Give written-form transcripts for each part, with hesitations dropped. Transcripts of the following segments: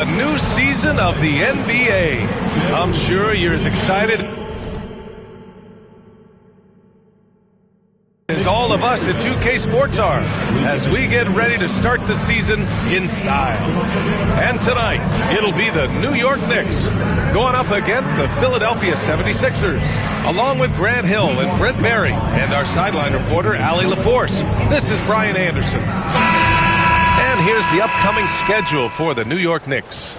A new season of the NBA. I'm sure you're as excited as all of us at 2K Sports are as we get ready to start the season in style. And tonight, it'll be the New York Knicks going up against the Philadelphia 76ers, along with Grant Hill and Brent Berry and our sideline reporter, Allie LaForce. This is Brian Anderson. And here's the upcoming schedule for the New York Knicks.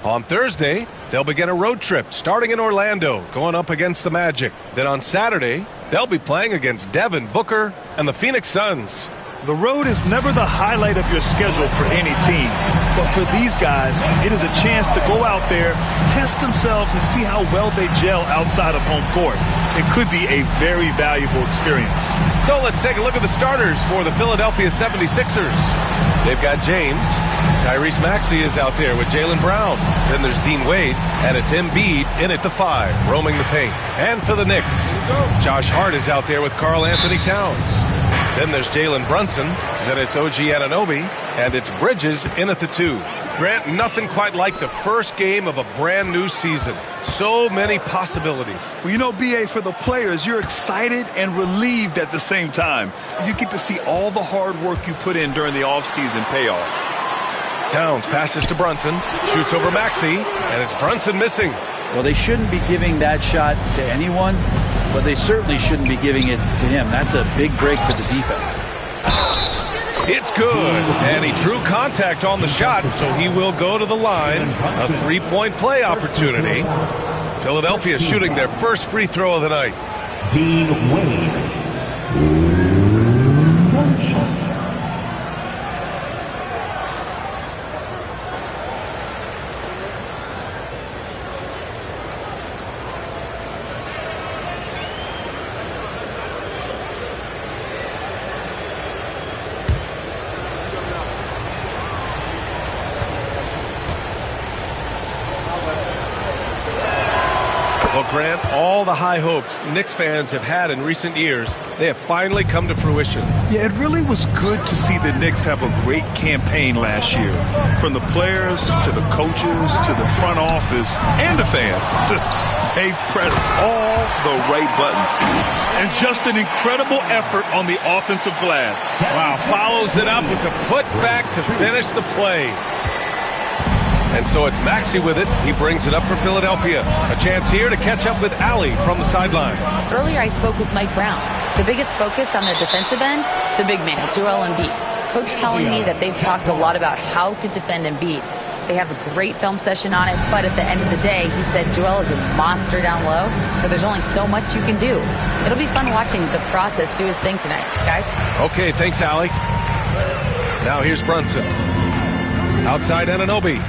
On Thursday, they'll begin a road trip starting in Orlando, going up against the Magic. Then on Saturday, they'll be playing against Devin Booker and the Phoenix Suns. The road is never the highlight of your schedule for any team. But for these guys, it is a chance to go out there, test themselves, and see how well they gel outside of home court. It could be a very valuable experience. So let's take a look at the starters for the Philadelphia 76ers. They've got James. Tyrese Maxey is out there with Jaylen Brown. Then there's Dean Wade, and it's Embiid in at the 5, roaming the paint. And for the Knicks, Josh Hart is out there with Karl Anthony Towns. Then there's Jalen Brunson. Then it's OG Anunoby, and it's Bridges in at the 2. Grant, nothing quite like the first game of a brand new season. So many possibilities. Well, you know, B.A., for the players, you're excited and relieved at the same time. You get to see all the hard work you put in during the offseason pay off. Towns passes to Brunson, shoots over Maxey, and it's Brunson missing. Well, they shouldn't be giving that shot to anyone, but they certainly shouldn't be giving it to him. That's a big break for the defense. It's good, and he drew contact on the shot, so he will go to the line. A three-point play opportunity. Philadelphia shooting their first free throw of the night. Dean Wade. One shot. Well, Grant, all the high hopes Knicks fans have had in recent years, they have finally come to fruition. Yeah, it really was good to see the Knicks have a great campaign last year. From the players to the coaches to the front office and the fans. They've pressed all the right buttons. And just an incredible effort on the offensive glass. Wow, follows it up with the putback to finish the play. And so it's Maxey with it. He brings it up for Philadelphia. A chance here to catch up with Allie from the sideline. Earlier I spoke with Mike Brown. The biggest focus on the defensive end, the big man, Joel Embiid. Coach telling me that they've talked a lot about how to defend Embiid. They have a great film session on it, but at the end of the day, he said Joel is a monster down low, so there's only so much you can do. It'll be fun watching the process do his thing tonight, guys. Okay, thanks, Allie. Now here's Brunson. Outside Anunoby.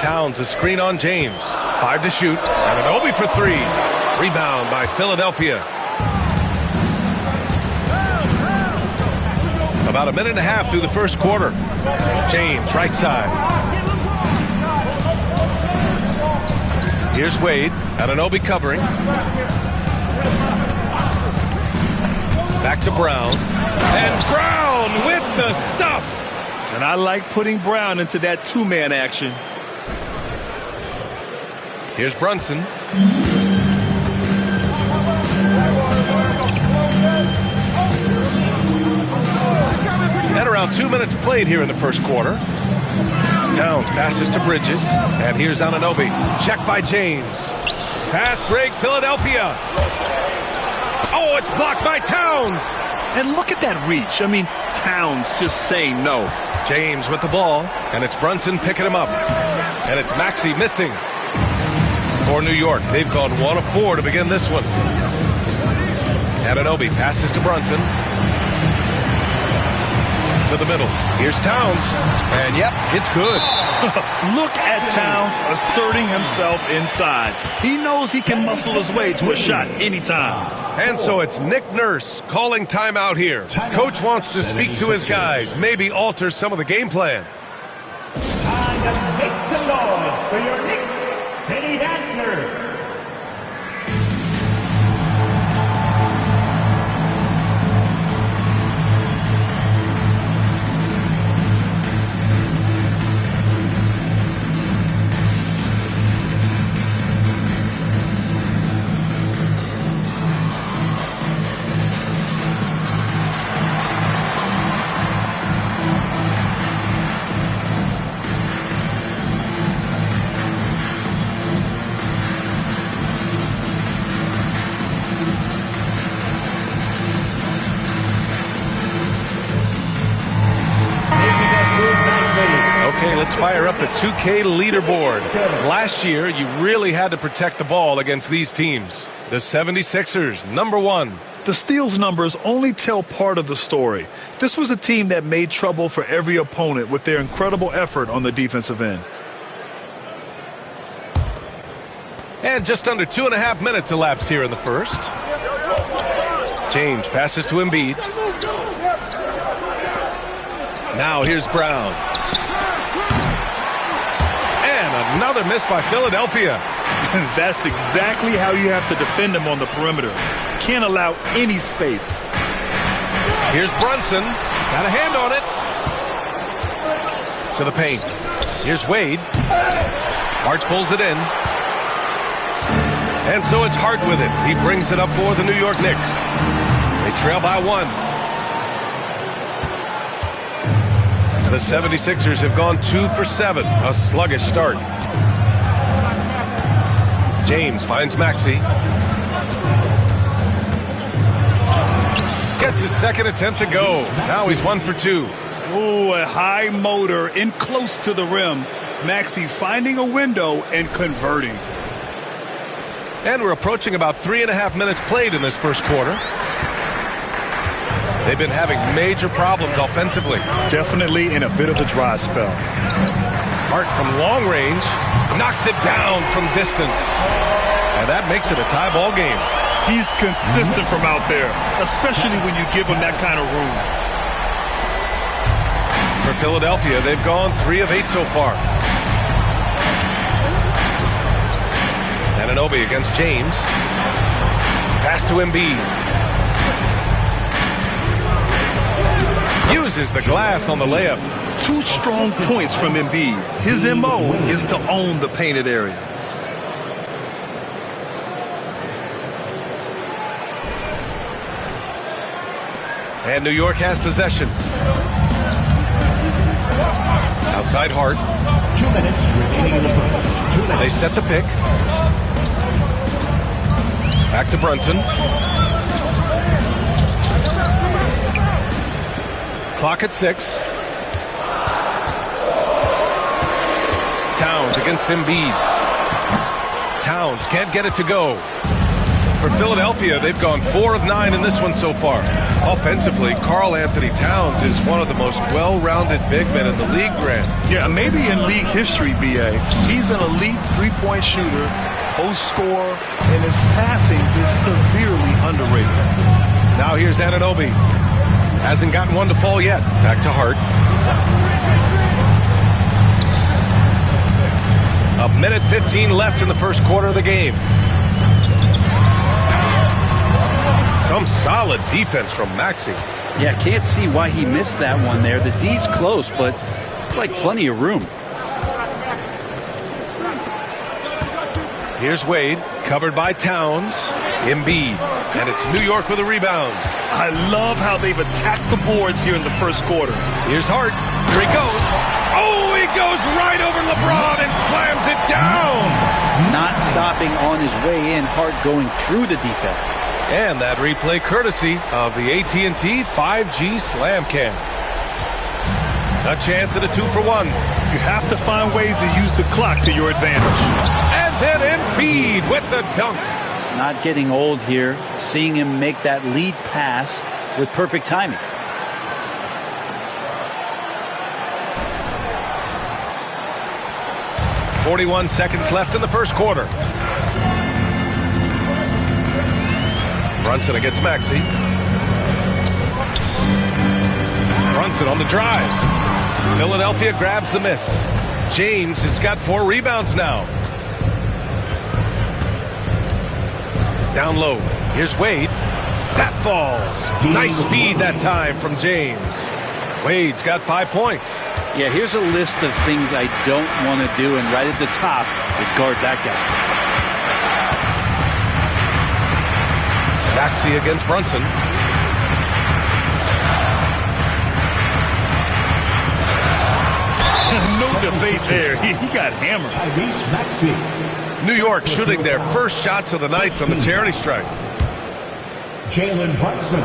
Towns, a screen on James. 5 to shoot. Anunoby for 3. Rebound by Philadelphia. About a minute and a half through the first quarter. James, right side. Here's Wade. Anunoby covering. Back to Brown. And Brown with the stuff. And I like putting Brown into that two-man action. Here's Brunson. And around 2 minutes played here in the first quarter. Towns passes to Bridges. And here's Anunoby. Checked by James. Fast break, Philadelphia. Oh, it's blocked by Towns. And look at that reach. I mean, Towns just saying no. James with the ball. And it's Brunson picking him up. And it's Maxey missing. For New York, they've gone 1 of 4 to begin this one. Anunoby passes to Brunson. To the middle. Here's Towns. And yep, it's good. Look at Towns asserting himself inside. He knows he can muscle his way to a shot anytime. And so it's Nick Nurse calling timeout here. Coach wants to speak to his guys, maybe alter some of the game plan. And make some noise for your Knicks City Dancer. let's fire up the 2K leaderboard. Last year, you really had to protect the ball against these teams. The 76ers, number 1. The steals numbers only tell part of the story. This was a team that made trouble for every opponent with their incredible effort on the defensive end. And just under 2.5 minutes elapsed here in the first. James passes to Embiid. Now here's Brown. And another miss by Philadelphia. That's exactly how you have to defend them on the perimeter. Can't allow any space. Here's Brunson. Got a hand on it. To the paint. Here's Wade. Hart pulls it in. And so it's Hart with it. He brings it up for the New York Knicks. They trail by 1. The 76ers have gone 2 for 7. A sluggish start. James finds Maxey. Gets his second attempt to go. Now he's 1 for 2. Ooh, a high motor in close to the rim. Maxey finding a window and converting. And we're approaching about 3.5 minutes played in this first quarter. They've been having major problems offensively. Definitely in a bit of a dry spell. Hart from long range knocks it down from distance. And that makes it a tie ball game. He's consistent from out there, especially when you give him that kind of room. For Philadelphia, they've gone 3 of 8 so far. Anunoby against James. Pass to Embiid. Uses the glass on the layup. 2 strong points from Embiid. His MO is to own the painted area. And New York has possession. Outside Hart. 2 minutes remaining in the first. 2 minutes. They set the pick. Back to Brunson. Clock at 6. Towns against Embiid. Towns can't get it to go. For Philadelphia, they've gone 4 of 9 in this one so far. Offensively, Karl Anthony Towns is one of the most well-rounded big men in the league, Grant. Yeah, maybe in league history, B.A. He's an elite three-point shooter, post scorer, and his passing is severely underrated. Now here's Anunoby. Hasn't gotten one to fall yet. Back to Hart. A minute 15 left in the first quarter of the game. Some solid defense from Maxey. Yeah, can't see why he missed that one there. The D's close, but like plenty of room. Here's Wade, covered by Towns. Embiid, and it's New York with a rebound. I love how they've attacked the boards here in the first quarter. Here's Hart. Here he goes. Oh, he goes right over LeBron and slams it down. Not stopping on his way in, Hart going through the defense. And that replay courtesy of the AT&T 5G Slam Cam. A chance at a 2-for-1. You have to find ways to use the clock to your advantage. And then Embiid with the dunk. Not getting old here, seeing him make that lead pass with perfect timing. .41 seconds left in the first quarter. Brunson against Maxey. Brunson on the drive. Philadelphia grabs the miss. James has got 4 rebounds now. Down low. Here's Wade. That falls. Nice feed that time from James. Wade's got 5 points. Yeah, here's a list of things I don't want to do, and right at the top is guard that guy. Maxey against Brunson. No debate there. He got hammered. Tyrese Maxey. New York shooting their first shots of the night from the charity stripe. Jalen Brunson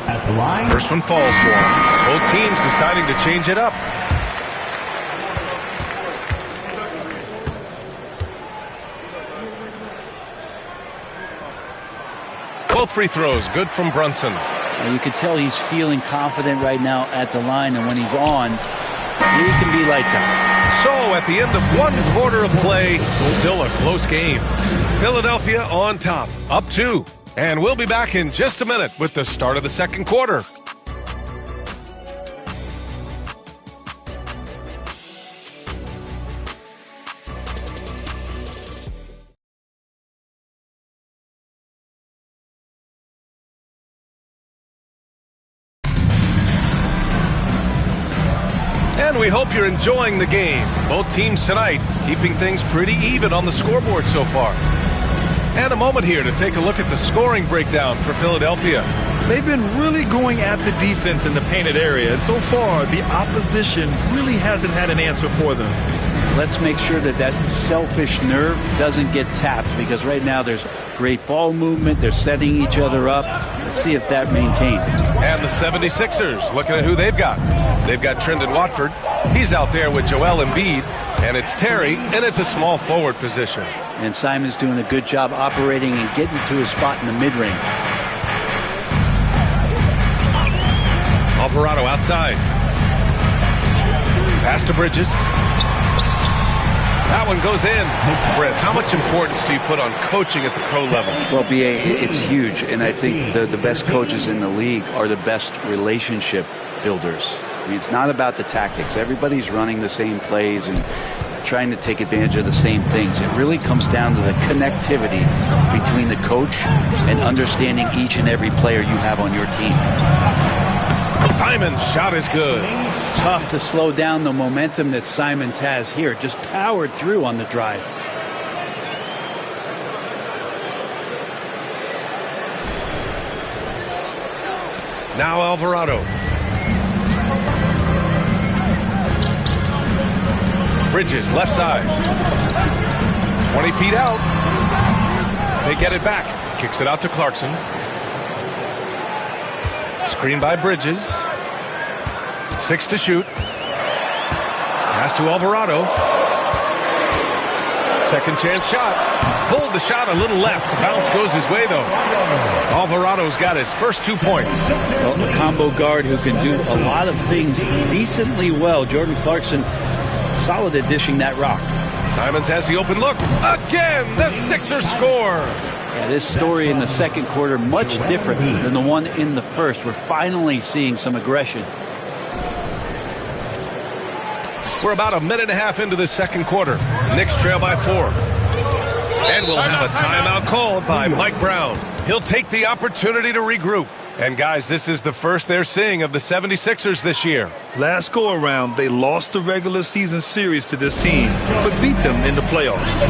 at the line. First one falls for him. Both teams deciding to change it up. Both free throws good from Brunson. And you can tell he's feeling confident right now at the line, and when he's on, he can be lights out. So at the end of one quarter of play, still a close game. Philadelphia on top, up 2. And we'll be back in just a minute with the start of the second quarter. And we hope you're enjoying the game. Both teams tonight keeping things pretty even on the scoreboard so far. And a moment here to take a look at the scoring breakdown for Philadelphia. They've been really going at the defense in the painted area, and so far the opposition really hasn't had an answer for them. Let's make sure that that selfish nerve doesn't get tapped, because right now there's great ball movement. They're setting each other up. Let's see if that maintains. And the 76ers, looking at who they've got. They've got Trendon Watford. He's out there with Joel Embiid. And it's Terry in at the small forward position. And Simon's doing a good job operating and getting to his spot in the mid-range. Alvarado outside. Pass to Bridges. That one goes in. Brett, how much importance do you put on coaching at the pro level? Well, B.A., it's huge, and I think the best coaches in the league are the best relationship builders. I mean, it's not about the tactics. Everybody's running the same plays and trying to take advantage of the same things. It really comes down to the connectivity between the coach and understanding each and every player you have on your team. Simon's shot is good. Tough to slow down the momentum that Simons has here. Just powered through on the drive. Now Alvarado. Bridges, left side. 20 feet out. They get it back. Kicks it out to Clarkson. Screen by Bridges. 6 to shoot. Pass to Alvarado. Second chance shot. Pulled the shot a little left. The bounce goes his way, though. Alvarado's got his first 2 points. Well, a combo guard who can do a lot of things decently well. Jordan Clarkson, solid at dishing that rock. Simons has the open look. Again, the Sixers score. Yeah, this story in the second quarter much different than the one in the first. We're finally seeing some aggression. We're about a minute and a half into the second quarter. Knicks trail by 4. And we'll have a timeout called by Mike Brown. He'll take the opportunity to regroup. And guys, this is the first they're seeing of the 76ers this year. Last go around, they lost the regular season series to this team, but beat them in the playoffs.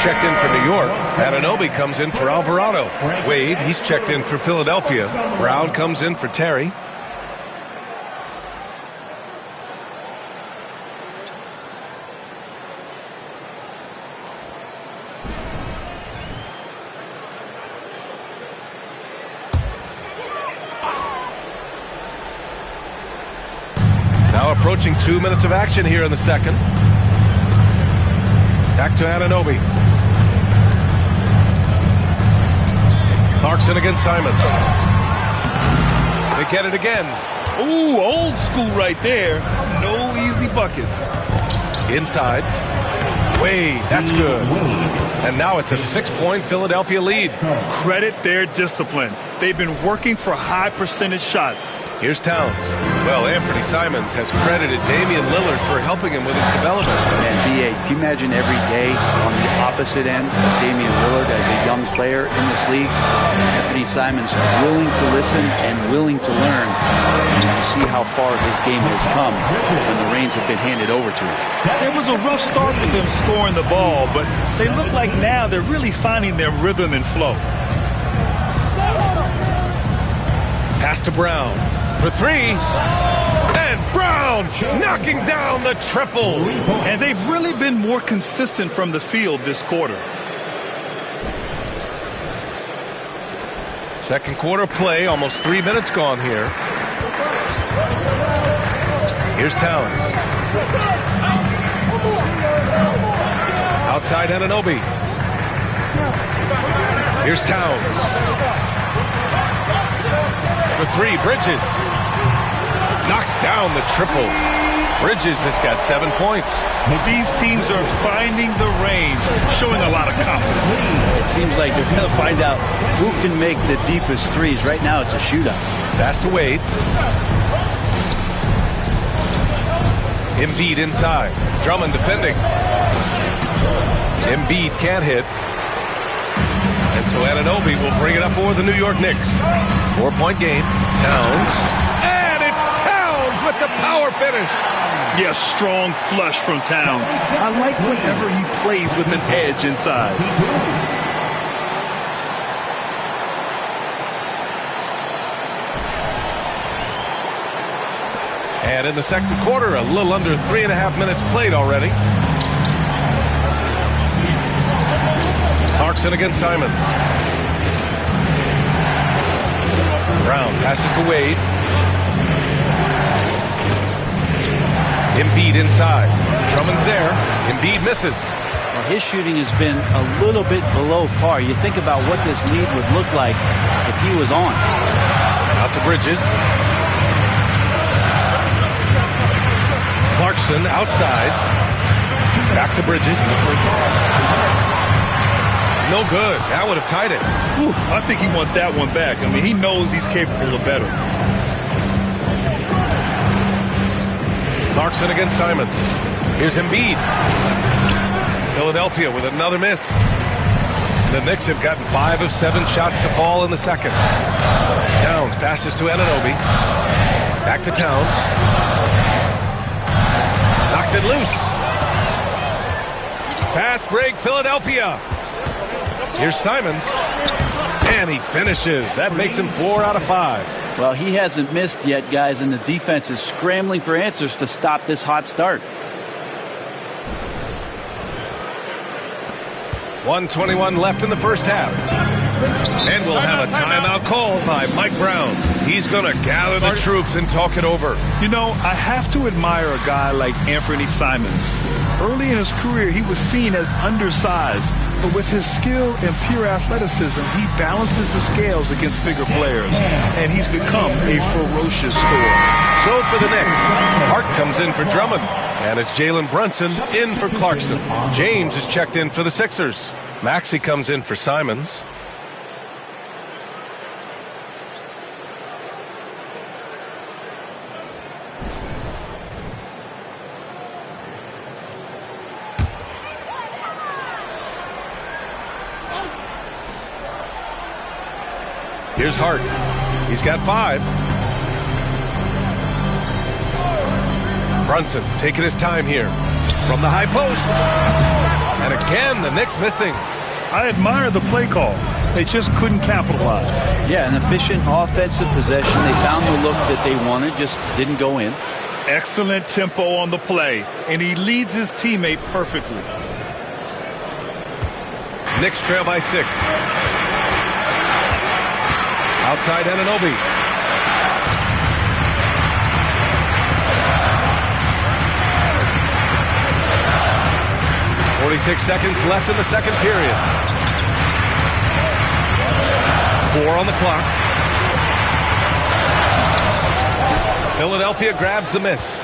Checked in for New York. Anunoby comes in for Alvarado. Wade, he's checked in for Philadelphia. Brown comes in for Terry. Now approaching 2 minutes of action here in the second. Back to Anunoby. Clarkson against Simons. They get it again. Ooh, old school right there. No easy buckets. Inside. Wade, that's good. And now it's a 6-point Philadelphia lead. Credit their discipline. They've been working for high percentage shots. Here's Towns. Well, Anthony Simons has credited Damian Lillard for helping him with his development. And B.A., can you imagine every day on the opposite end, Damian Lillard as a young player in this league? Anthony Simons willing to listen and willing to learn. And you see how far his game has come when the reins have been handed over to him. It was a rough start for them scoring the ball, but they look like now they're really finding their rhythm and flow. Pass to Brown for three. And Brown knocking down the triple. And they've really been more consistent from the field this quarter. Second quarter play, almost 3 minutes gone here. Here's Towns. Outside Anunoby. Here's Towns. For three, Bridges. Knocks down the triple. Bridges has got 7 points. These teams are finding the range, showing a lot of confidence. It seems like they're going to find out who can make the deepest threes. Right now, it's a shootout. Pass to Wade. Embiid inside. Drummond defending. Embiid can't hit. And so Anunoby will bring it up for the New York Knicks. 4-point game. Towns. And it's Towns with the power finish. Yes, strong flush from Towns. I like whenever he plays with an edge inside. And in the second quarter, a little under 3.5 minutes played already. Clarkson against Simons. Brown passes to Wade. Embiid inside. Drummond's there. Embiid misses. Well, his shooting has been a little bit below par. You think about what this lead would look like if he was on. Out to Bridges. Clarkson outside. Back to Bridges. No good. That would have tied it. Whew, I think he wants that one back. I mean, he knows he's capable of better. Clarkson against Simons. Here's Embiid. Philadelphia with another miss. The Knicks have gotten 5 of 7 shots to fall in the second. Towns passes to Anunoby. Back to Towns. Knocks it loose. Fast break, Philadelphia. Here's Simons. And he finishes. That makes him 4 out of 5. Well, he hasn't missed yet, guys, and the defense is scrambling for answers to stop this hot start. 1:21 left in the first half. And we'll have a timeout called by Mike Brown. He's going to gather the troops and talk it over. You know, I have to admire a guy like Anthony Simons. Early in his career, he was seen as undersized, but with his skill and pure athleticism, he balances the scales against bigger players, and he's become a ferocious scorer. So for the Knicks, Hart comes in for Drummond, and it's Jalen Brunson in for Clarkson. James is checked in for the Sixers. Maxey comes in for Simons. Here's Hart. He's got 5. Brunson taking his time here from the high post. And again, the Knicks missing. I admire the play call. They just couldn't capitalize. Yeah, an efficient offensive possession. They found the look that they wanted, just didn't go in. Excellent tempo on the play, and he leads his teammate perfectly. Knicks trail by 6. Outside Anunoby. .46 seconds left in the second period. 4 on the clock. Philadelphia grabs the miss.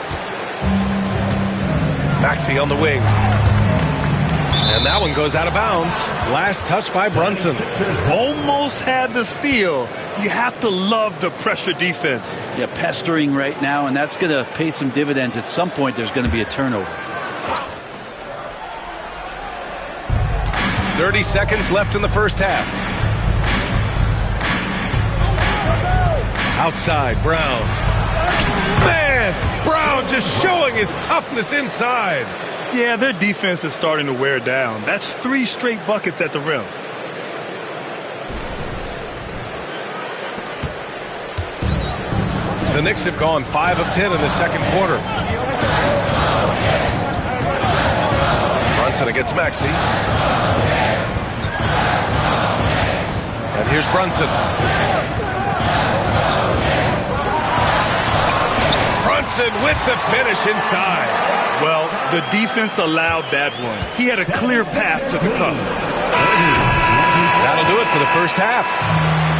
Maxey on the wing. And that one goes out of bounds. Last touch by Brunson. Almost had the steal. You have to love the pressure defense. Yeah, pestering right now, and that's going to pay some dividends. At some point, there's going to be a turnover. 30 seconds left in the first half. Outside, Brown. Man, Brown just showing his toughness inside. Yeah, their defense is starting to wear down. That's 3 straight buckets at the rim. The Knicks have gone 5 of 10 in the second quarter. Brunson against Maxey. And here's Brunson. Brunson with the finish inside. Well, the defense allowed that one. He had a clear path to the cup. That'll do it for the first half.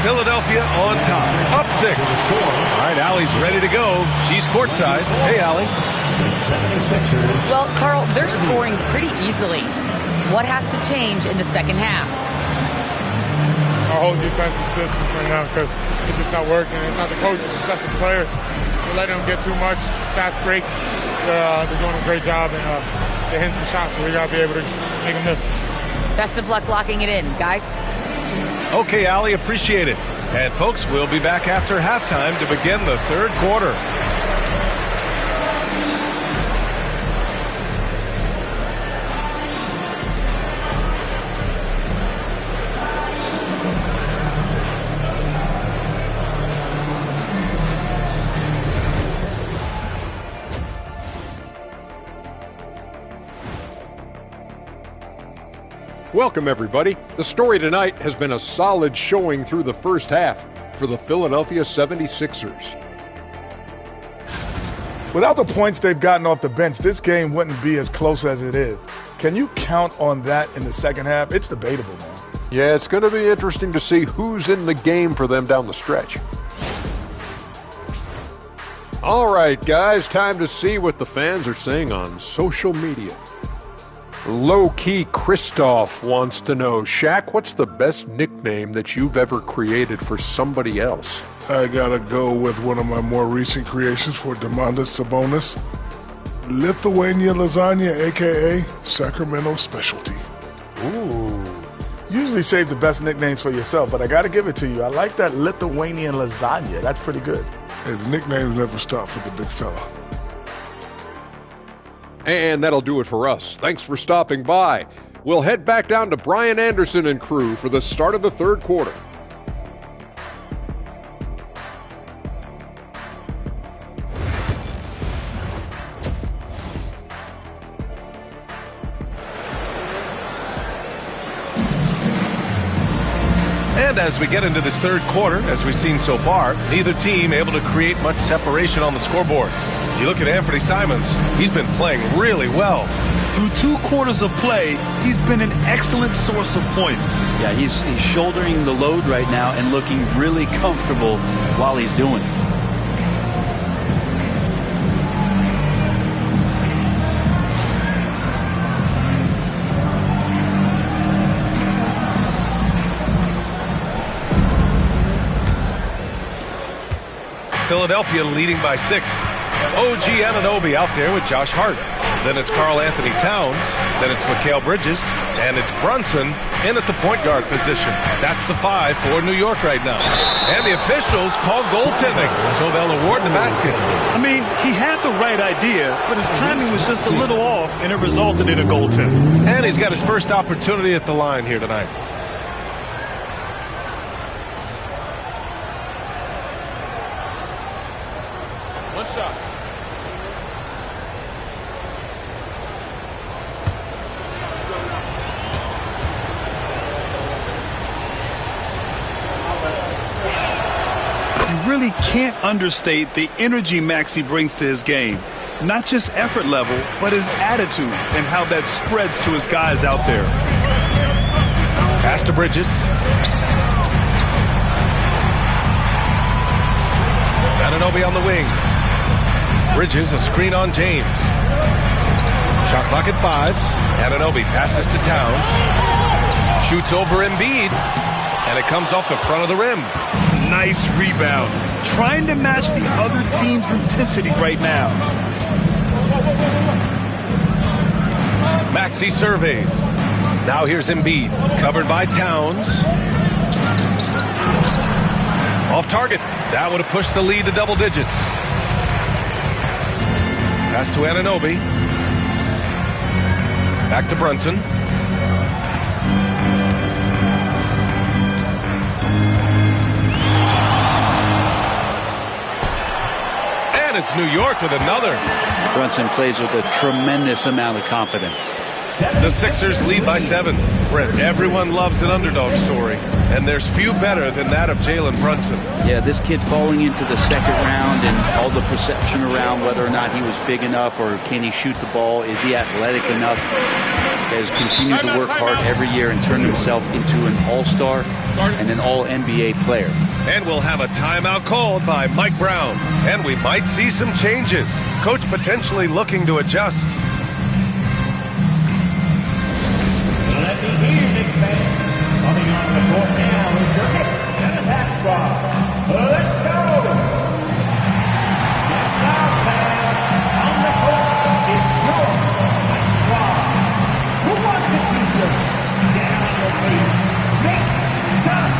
Philadelphia on top, up 6. All right, Allie's ready to go. She's courtside. Hey, Allie. Well, Carl, they're scoring pretty easily. What has to change in the second half? Our whole defensive system right now, because it's just not working. It's not the coaches, it's us as players. We're letting them get too much fast break. They're doing a great job, and they're hitting some shots, so we got to be able to make them miss. Best of luck locking it in, guys. Okay, Allie, appreciate it. And folks, we'll be back after halftime to begin the third quarter. Welcome, everybody. The story tonight has been a solid showing through the first half for the Philadelphia 76ers. Without the points they've gotten off the bench, this game wouldn't be as close as it is. Can you count on that in the second half? It's debatable, man. Yeah, it's going to be interesting to see who's in the game for them down the stretch. All right, guys, time to see what the fans are saying on social media. Low-key Christoph wants to know, Shaq, what's the best nickname that you've ever created for somebody else? I gotta go with one of my more recent creations for Domantas Sabonis. Lithuania lasagna, a.k.a. Sacramento specialty. Ooh. Usually save the best nicknames for yourself, but I got to give it to you. I like that Lithuanian lasagna. That's pretty good. Hey, the nicknames never stop for the big fella. And that'll do it for us. Thanks for stopping by. We'll head back down to Brian Anderson and crew for the start of the third quarter. And as we get into this third quarter, as we've seen so far, neither team able to create much separation on the scoreboard. You look at Anthony Simons, he's been playing really well. Through 2 quarters of play, he's been an excellent source of points. Yeah, he's shouldering the load right now and looking really comfortable while he's doing it. Philadelphia leading by 6. OG Anunoby out there with Josh Hart. Then it's Karl Anthony Towns. Then it's Mikal Bridges. And it's Brunson in at the point guard position. That's the 5 for New York right now. And the officials call goaltending, so they'll award the basket. I mean, he had the right idea, but his timing was just a little off, and it resulted in a goaltend. And he's got his first opportunity at the line here tonight. What's up? You really can't understate the energy Maxey brings to his game. Not just effort level, but his attitude and how that spreads to his guys out there. Pass to Bridges. Anunoby on the wing. Bridges, a screen on James. Shot clock at 5. Anunoby passes to Towns. Shoots over Embiid. And it comes off the front of the rim. Nice rebound. Trying to match the other team's intensity right now. Maxey surveys. Now here's Embiid. Covered by Towns. Off target. That would have pushed the lead to double digits. Pass to Anunoby. Back to Brunson. And it's New York with another. Brunson plays with a tremendous amount of confidence. The Sixers lead by 7. Brent, everyone loves an underdog story, and there's few better than that of Jalen Brunson. Yeah, this kid falling into the second round and all the perception around whether or not he was big enough or can he shoot the ball, is he athletic enough? This guy has continued to work hard every year and turned himself into an all-star and an all-NBA player. And we'll have a timeout called by Mike Brown, and we might see some changes. Coach potentially looking to adjust. Let me hear you, Knicks fans. Coming on the court now is your Knicks center-back squad. Let's go! Yes, now, fans. On the court is your Knicks squad. Who wants to see some? Get on your feet. Make some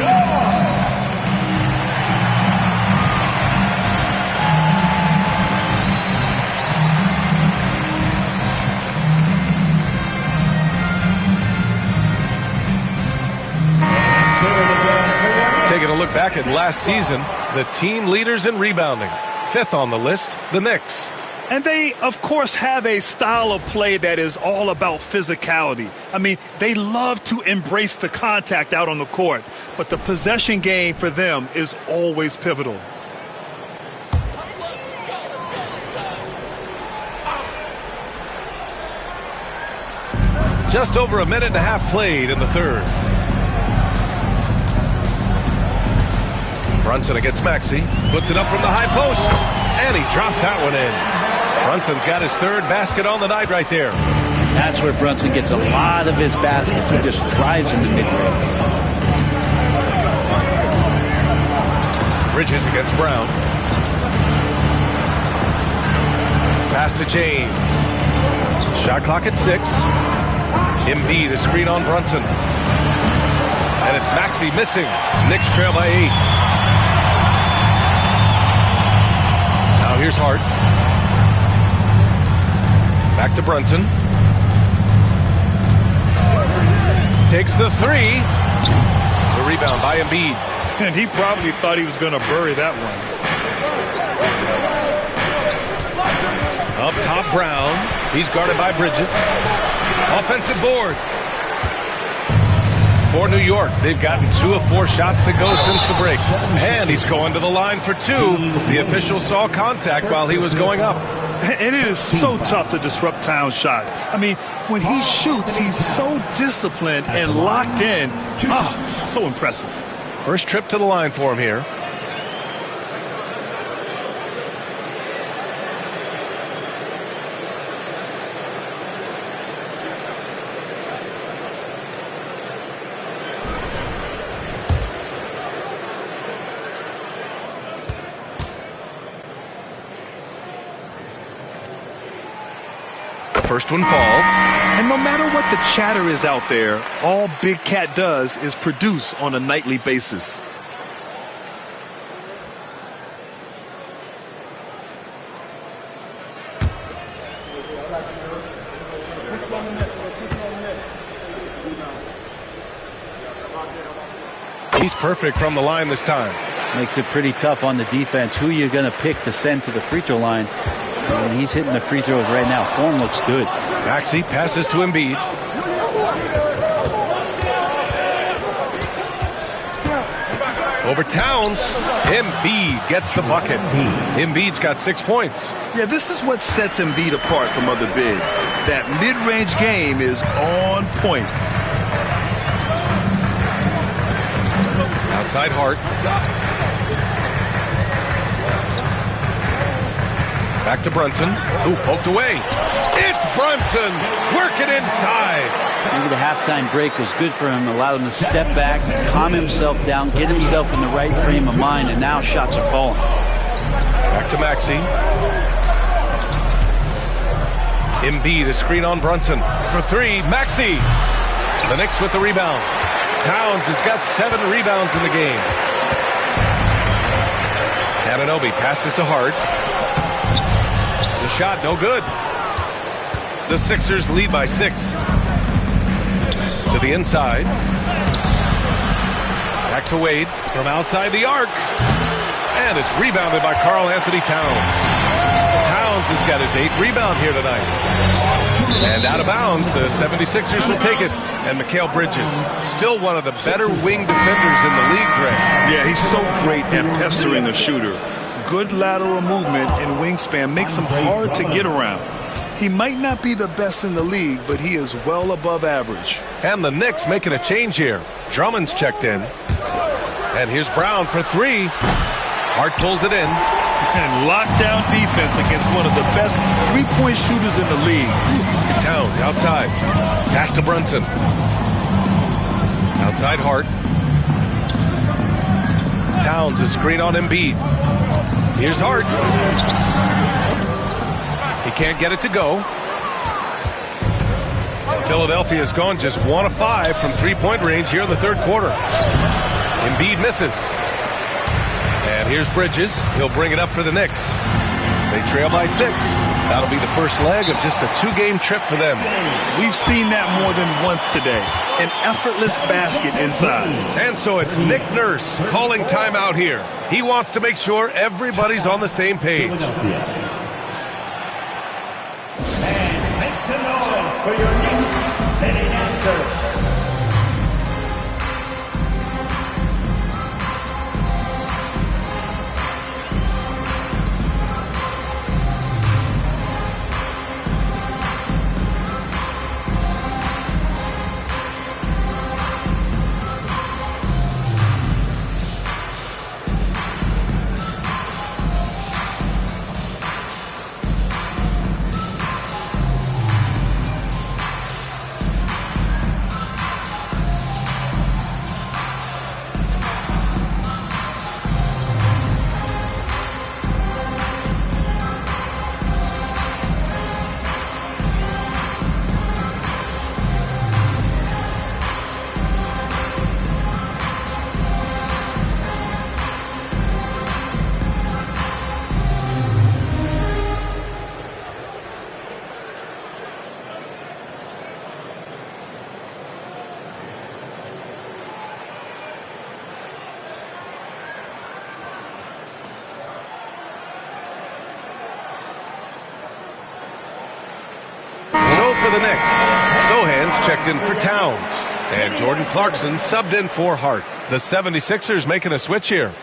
noise! Taking a look back at last season, the team leaders in rebounding. 5th on the list, the Knicks. And they, of course, have a style of play that is all about physicality. I mean, they love to embrace the contact out on the court, but the possession game for them is always pivotal. Just over a minute and a half played in the third. Brunson against Maxey. Puts it up from the high post. And he drops that one in. Brunson's got his 3rd basket on the night right there. That's where Brunson gets a lot of his baskets. He just thrives in the mid-range. Bridges against Brown. Pass to James. Shot clock at 6. Embiid a screen on Brunson. And it's Maxey missing. Knicks trail by 8. Now here's Hart. Back to Brunson. Takes the 3. The rebound by Embiid. And he probably thought he was going to bury that one. Up top, Brown. He's guarded by Bridges. Offensive board. For New York, they've gotten 2 of 4 shots to go since the break. And he's going to the line for 2. The official saw contact while he was going up. And it is so tough to disrupt Towns' shot. I mean, when he shoots, he's so disciplined and locked in. Oh, so impressive. First trip to the line for him here. First one falls. And no matter what the chatter is out there, all Big Cat does is produce on a nightly basis. He's perfect from the line this time. Makes it pretty tough on the defense. Who you're going to pick to send to the free throw line. And he's hitting the free throws right now. Form looks good. Maxey passes to Embiid. Over Towns. Embiid gets the bucket. Embiid's got 6 points. Yeah, this is what sets Embiid apart from other bigs. That mid-range game is on point. Outside Hart. Back to Brunson. Ooh, poked away. It's Brunson working inside. Maybe the halftime break was good for him, allowed him to step back, calm himself down, get himself in the right frame of mind, and now shots are falling. Back to Maxey. Embiid, a screen on Brunson. For three, Maxey. The Knicks with the rebound. Towns has got 7 rebounds in the game. Anunoby passes to Hart. The shot, no good. The Sixers lead by 6. To the inside. Back to Wade from outside the arc. And it's rebounded by Karl Anthony Towns. Towns has got his 8th rebound here tonight. And out of bounds, the 76ers will take it. And Mikal Bridges, still one of the better wing defenders in the league, Greg. Yeah, he's so great at pestering a shooter. Good lateral movement and wingspan makes him hard to get around. He might not be the best in the league, but he is well above average. And the Knicks making a change here. Drummond's checked in. And here's Brown for 3. Hart pulls it in. And lockdown defense against one of the best three-point shooters in the league. Towns outside. Pass to Brunson. Outside Hart. Towns a screen on Embiid. Here's Hart. He can't get it to go. Philadelphia's gone just 1 of 5 from 3-point range here in the third quarter. Embiid misses. And here's Bridges. He'll bring it up for the Knicks. They trail by 6. That'll be the first leg of just a 2-game trip for them. We've seen that more than once today. An effortless basket inside. And so it's Nick Nurse calling timeout here. He wants to make sure everybody's on the same page. And make some noise for your new city answer. For the Knicks, Sohan's checked in for Towns. And Jordan Clarkson subbed in for Hart. The 76ers making a switch here.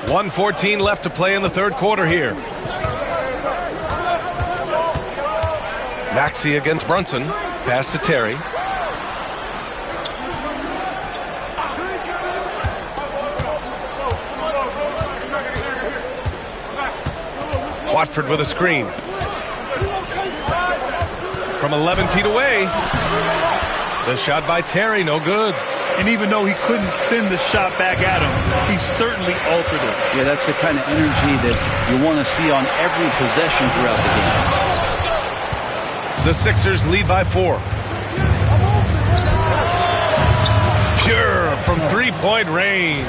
.114 left to play in the third quarter here. Maxey against Brunson. Pass to Terry. Watford with a screen. From 11 feet away. The shot by Terry, no good. And even though he couldn't send the shot back at him, he certainly altered it. Yeah, that's the kind of energy that you want to see on every possession throughout the game. The Sixers lead by 4. Pure from 3-point range.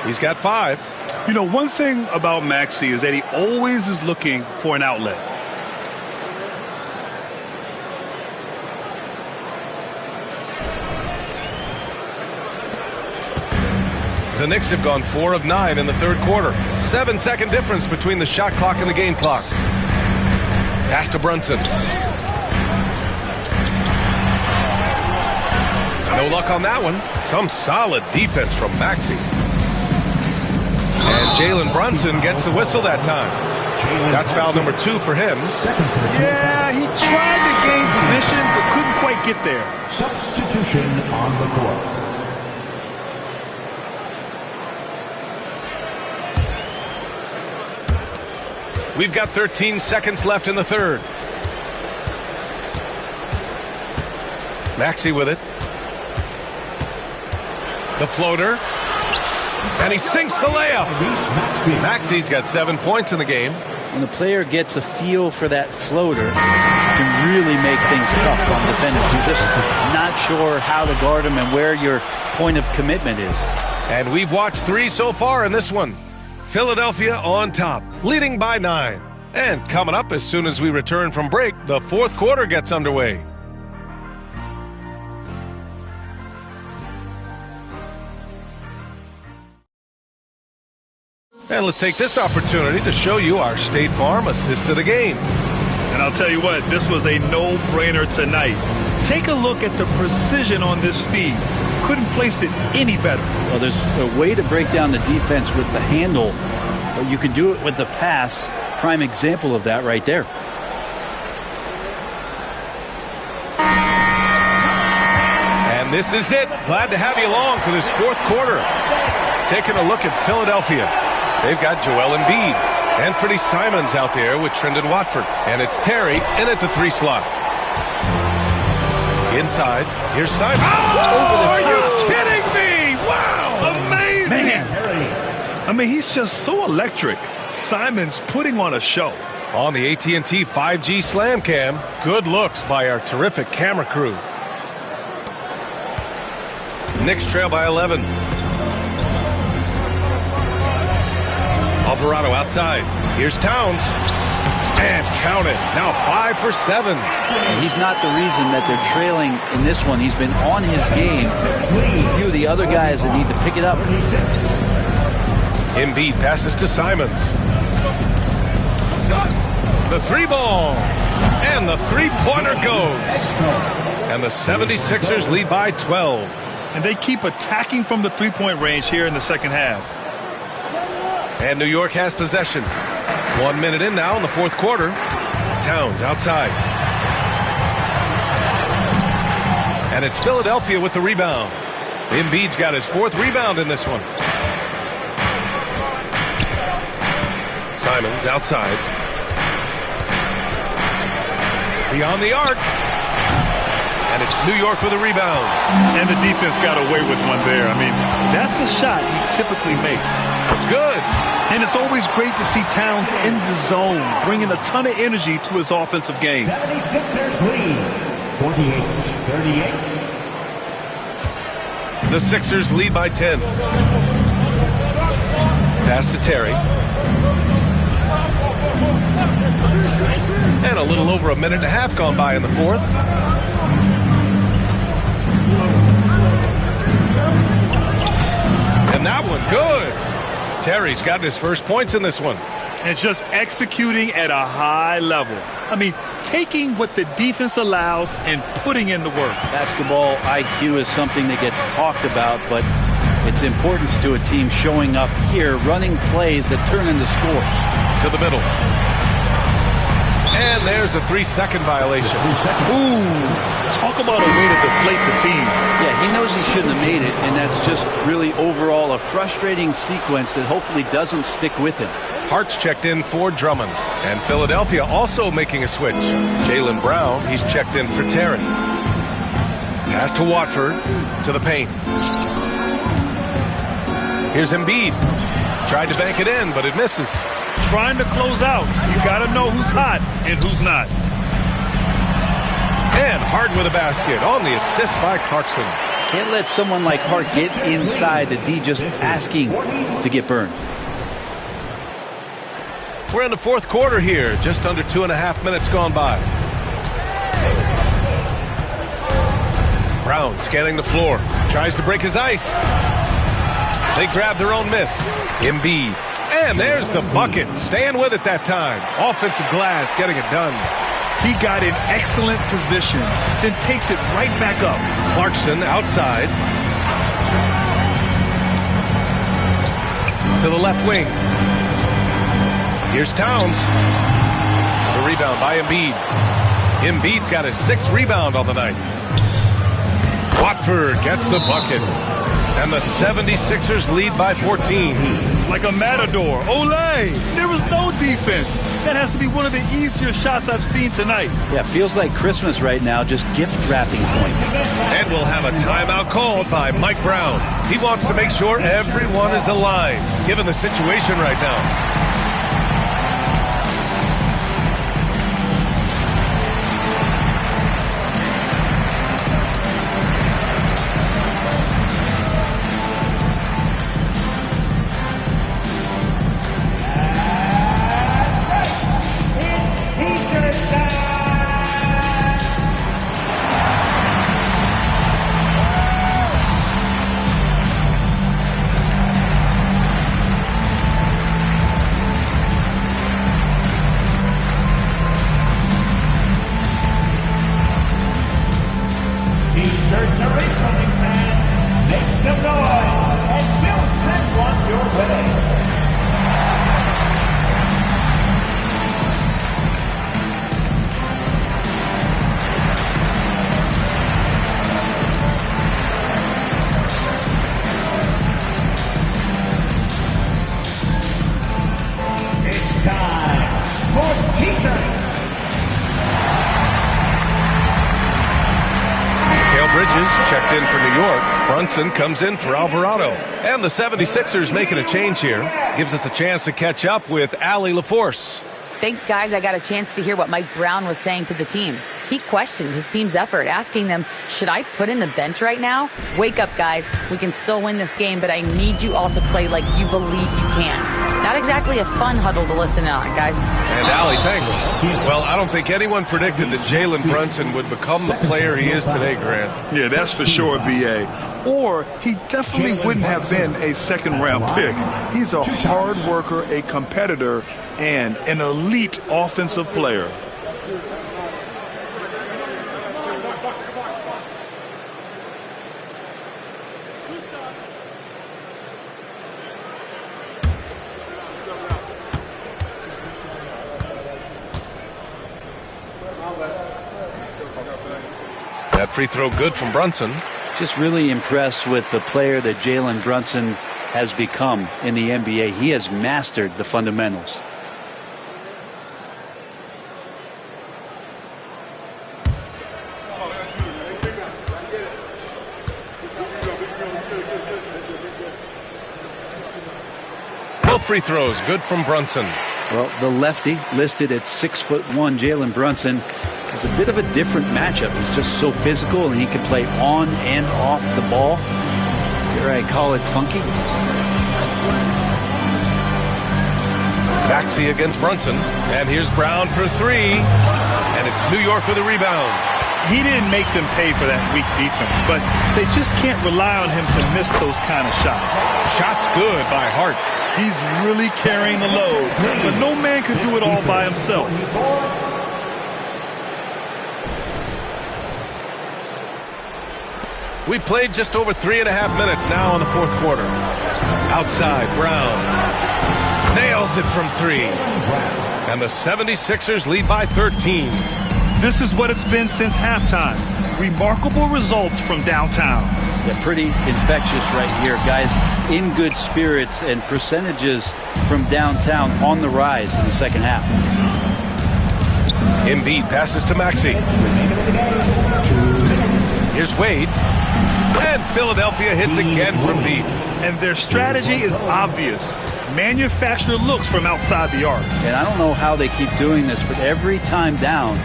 He's got 5. You know, one thing about Maxey is that he always is looking for an outlet. The Knicks have gone 4 of 9 in the third quarter. 7-second difference between the shot clock and the game clock. Pass to Brunson. No luck on that one. Some solid defense from Maxey. And Jalen Brunson gets the whistle that time. That's foul number 2 for him. Yeah, he tried to gain position, but couldn't quite get there. Substitution on the court. We've got 13 seconds left in the third. Maxey with it. The floater. And he sinks the layup. Maxey's got 7 points in the game. When the player gets a feel for that floater, can really make things tough on defenders. You're just not sure how to guard them and where your point of commitment is. And we've watched 3 so far in this one. Philadelphia on top, leading by 9. And coming up as soon as we return from break, the fourth quarter gets underway. And let's take this opportunity to show you our State Farm assist to the game. And I'll tell you what, this was a no-brainer tonight. Take a look at the precision on this feed. Couldn't place it any better. Well, there's a way to break down the defense with the handle, but you can do it with the pass. Prime example of that right there. And this is it. Glad to have you along for this fourth quarter. Taking a look at Philadelphia. They've got Joel Embiid. Anthony Simons out there with Trendon Watford. And it's Terry in at the 3 slot. Inside, here's Simons. Oh, are you kidding me? Wow! Amazing! Man. I mean, he's just so electric. Simons putting on a show. On the AT&T 5G Slam Cam, good looks by our terrific camera crew. Knicks trail by 11. Alvarado outside. Here's Towns. And count it. Now 5 for 7. And he's not the reason that they're trailing in this one. He's been on his game. There's a few of the other guys that need to pick it up. Embiid passes to Simons. The 3-ball. And the 3-pointer goes. And the 76ers lead by 12. And they keep attacking from the 3-point range here in the second half. And New York has possession. 1 minute in now in the fourth quarter. Towns outside. And it's Philadelphia with the rebound. Embiid's got his 4th rebound in this one. Simons outside. Beyond the arc. And it's New York with a rebound. And the defense got away with one there. I mean, that's a shot he typically makes. That's good. And it's always great to see Towns in the zone, bringing a ton of energy to his offensive game. 76ers lead, 48-38. The Sixers lead by 10. Pass to Terry. And a little over a minute and a half gone by in the fourth. And that one good. Terry's got his first points in this one. And just executing at a high level. I mean, taking what the defense allows and putting in the work. Basketball IQ is something that gets talked about, but its importance to a team showing up here, running plays that turn into scores. To the middle. And there's a 3-second violation. Ooh, talk about a way to deflate the team. Yeah, he knows he shouldn't have made it, and that's just really overall a frustrating sequence that hopefully doesn't stick with him. Hart's checked in for Drummond. And Philadelphia also making a switch. Jaylen Brown, he's checked in for Terry. Pass to Watford, to the paint. Here's Embiid. Tried to bank it in, but it misses. Trying to close out. You got to know who's hot and who's not. And Hart with a basket on the assist by Clarkson. Can't let someone like Hart get inside the D just asking to get burned. We're in the fourth quarter here. Just under 2.5 minutes gone by. Brown scanning the floor. Tries to break his ice. They grab their own miss. Embiid. And there's the bucket. Staying with it that time. Offensive glass getting it done. He got in excellent position, then takes it right back up. Clarkson outside. To the left wing. Here's Towns. The rebound by Embiid. Embiid's got his 6th rebound on the night. Watford gets the bucket. And the 76ers lead by 14. Like a matador. Olay! There was no defense. That has to be one of the easier shots I've seen tonight. Yeah, feels like Christmas right now, just gift wrapping points. And we'll have a timeout called by Mike Brown. He wants to make sure everyone is aligned, given the situation right now. T-shirts are incoming, fans. Make some noise, and we'll send one your way. It's time for T-shirts. Mikal Bridges checked in for New York. Brunson comes in for Alvarado. And the 76ers making a change here. Gives us a chance to catch up with Allie LaForce. Thanks, guys. I got a chance to hear what Mike Brown was saying to the team. He questioned his team's effort, asking them, should I put in the bench right now? Wake up, guys. We can still win this game, but I need you all to play like you believe you can. Not exactly a fun huddle to listen in on, guys. And Allie, thanks. Well, I don't think anyone predicted that Jalen Brunson would become the player he is today, Grant. Yeah, that's for sure, B.A. Or he definitely wouldn't have been a second-round pick. He's a hard worker, a competitor, and an elite offensive player. That free throw good from Brunson. Just really impressed with the player that Jalen Brunson has become in the NBA. He has mastered the fundamentals. Both free throws good from Brunson. Well, the lefty listed at 6'1", Jalen Brunson, is a bit of a different matchup. He's just so physical, and he can play on and off the ball. Here I call it funky. Maxey against Brunson. And here's Brown for three. And it's New York with a rebound. He didn't make them pay for that weak defense, but they just can't rely on him to miss those kind of shots. Shots good by Hart. He's really carrying the load, but no man can do it all by himself. We played just over 3.5 minutes now in the fourth quarter. Outside, Brown nails it from three. And the 76ers lead by 13. This is what it's been since halftime. Remarkable results from downtown. Yeah, pretty infectious right here, guys. In good spirits, and percentages from downtown on the rise in the second half. Embiid passes to Maxey. Here's Wade. And Philadelphia hits again from deep. And their strategy is obvious. Manufacture looks from outside the arc. And I don't know how they keep doing this, but every time down,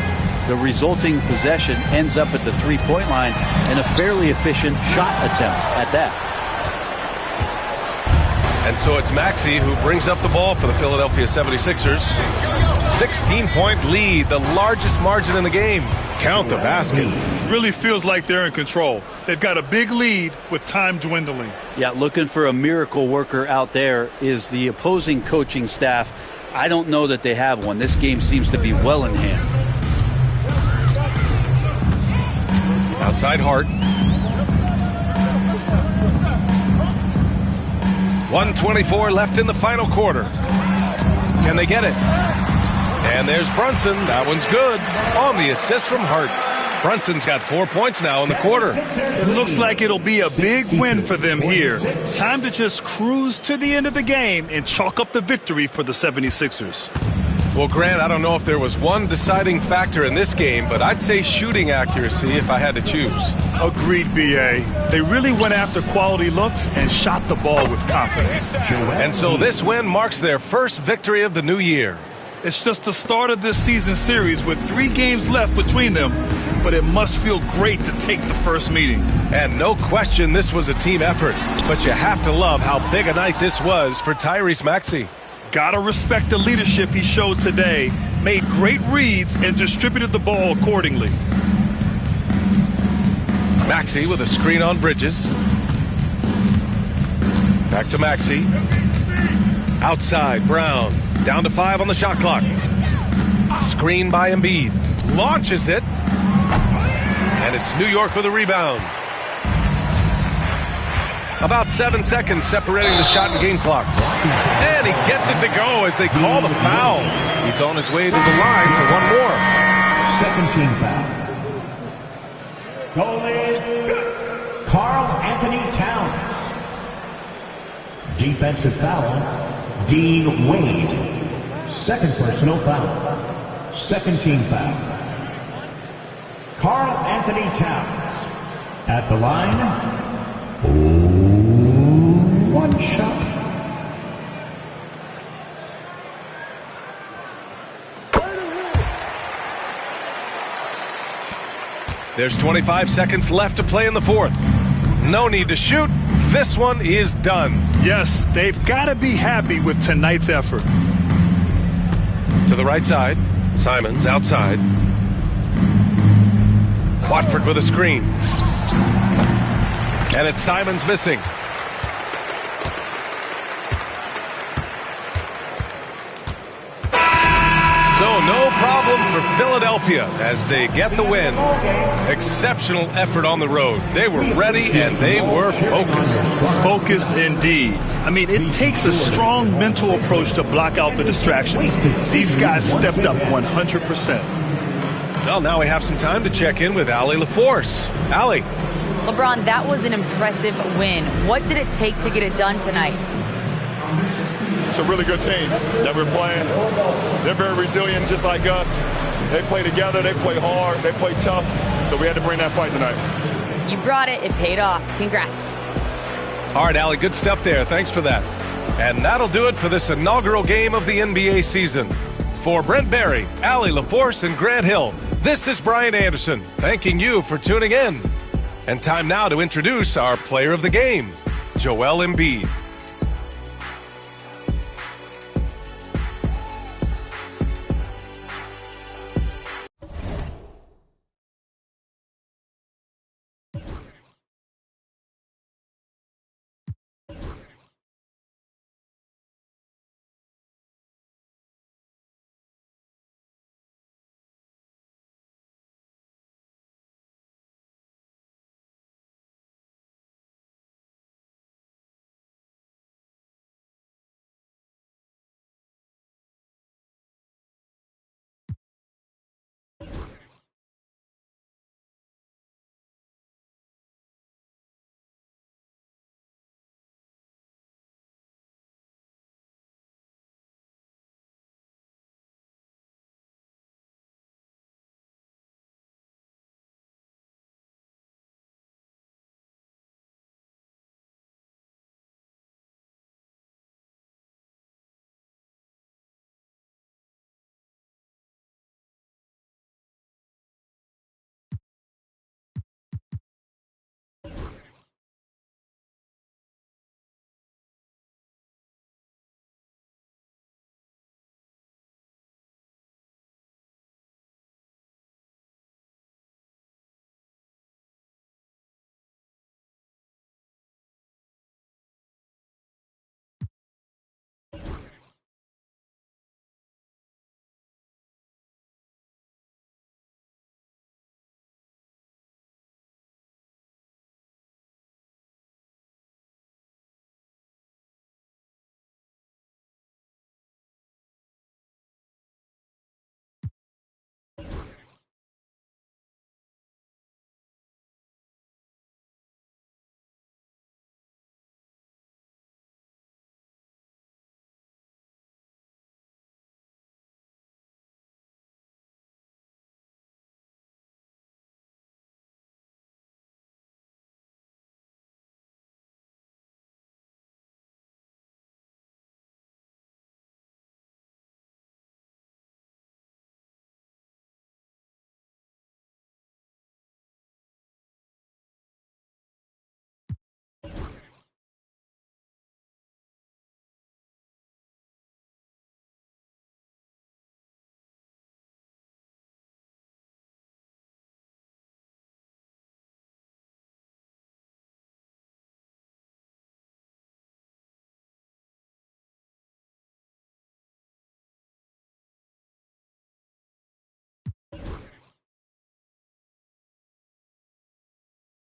the resulting possession ends up at the three-point line and a fairly efficient shot attempt at that. And so it's Maxey who brings up the ball for the Philadelphia 76ers. 16-point lead, the largest margin in the game. Count the basket. Really feels like they're in control. They've got a big lead with time dwindling. Yeah, looking for a miracle worker out there is the opposing coaching staff. I don't know that they have one. This game seems to be well in hand. Outside Hart. 1:24 left in the final quarter. Can they get it? And there's Brunson. That one's good. On the assist from Hart. Brunson's got 4 points now in the quarter. It looks like it'll be a big win for them here. Time to just cruise to the end of the game and chalk up the victory for the 76ers. Well, Grant, I don't know if there was one deciding factor in this game, but I'd say shooting accuracy if I had to choose. Agreed, B.A. They really went after quality looks and shot the ball with confidence. And so this win marks their first victory of the new year. It's just the start of this season series with 3 games left between them, but it must feel great to take the first meeting. And no question this was a team effort, but you have to love how big a night this was for Tyrese Maxey. Gotta respect the leadership he showed today, made great reads, and distributed the ball accordingly. Maxey with a screen on Bridges. Back to Maxey. Outside, Brown. Down to 5 on the shot clock. Screen by Embiid. Launches it. And it's New York with a rebound. About 7 seconds separating the shot and game clocks. And he gets it to go as they call the foul. He's on his way to the line for one more. Second team foul. Goal is Karl Anthony Towns. Defensive foul, Dean Wade. Second personal foul. Second team foul. Karl Anthony Towns. At the line, one shot. There's 25 seconds left to play in the fourth. No need to shoot. This one is done. Yes, they've got to be happy with tonight's effort. To the right side. Simons outside. Watford with a screen. And it's Simons missing. So no problem for Philadelphia as they get the win. Exceptional effort on the road. They were ready and they were focused. Focused indeed. I mean, it takes a strong mental approach to block out the distractions. These guys stepped up 100%. Well, now we have some time to check in with Allie LaForce. Allie. LeBron, that was an impressive win. What did it take to get it done tonight? It's a really good team that we're playing. They're very resilient, just like us. They play together, they play hard, they play tough. So we had to bring that fight tonight. You brought it. It paid off. Congrats. All right, Allie, good stuff there. Thanks for that. And that'll do it for this inaugural game of the NBA season. For Brent Barry, Allie LaForce, and Grant Hill, this is Brian Anderson, thanking you for tuning in. And time now to introduce our player of the game, Joel Embiid.